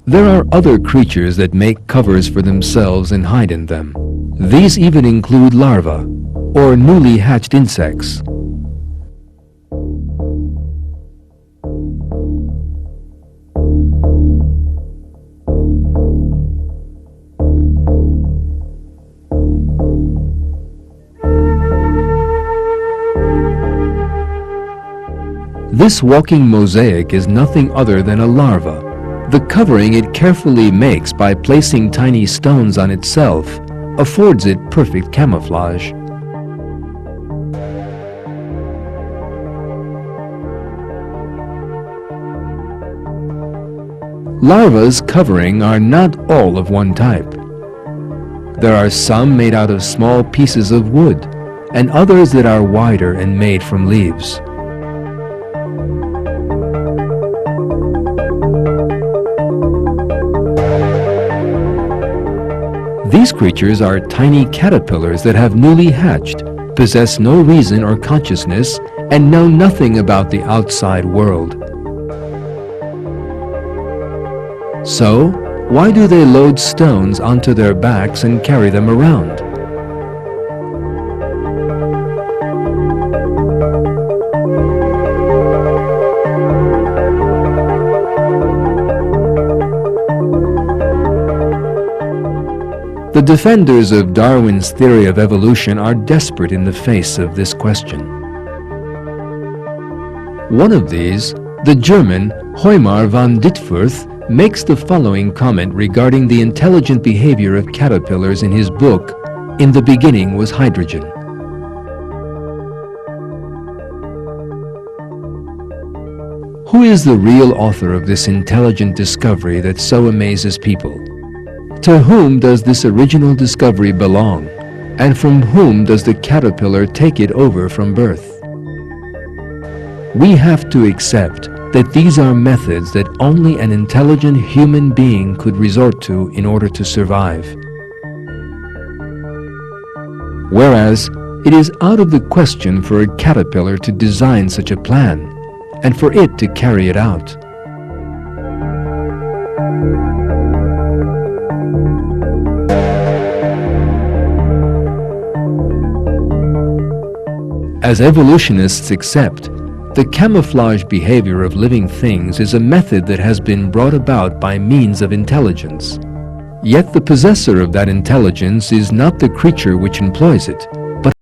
There are other creatures that make covers for themselves and hide in them. These even include larvae, or newly hatched insects. This walking mosaic is nothing other than a larva. The covering it carefully makes by placing tiny stones on itself affords it perfect camouflage. Larva's covering are not all of one type. There are some made out of small pieces of wood, and others that are wider and made from leaves. These creatures are tiny caterpillars that have newly hatched, possess no reason or consciousness, and know nothing about the outside world. So, why do they load stones onto their backs and carry them around? The defenders of Darwin's theory of evolution are desperate in the face of this question. One of these, the German Heumar von Dittfurth, makes the following comment regarding the intelligent behavior of caterpillars in his book, In the Beginning Was Hydrogen. Who is the real author of this intelligent discovery that so amazes people? To whom does this original discovery belong, and from whom does the caterpillar take it over from birth? We have to accept that these are methods that only an intelligent human being could resort to in order to survive. Whereas, it is out of the question for a caterpillar to design such a plan, and for it to carry it out. As evolutionists accept, the camouflage behavior of living things is a method that has been brought about by means of intelligence. Yet the possessor of that intelligence is not the creature which employs it,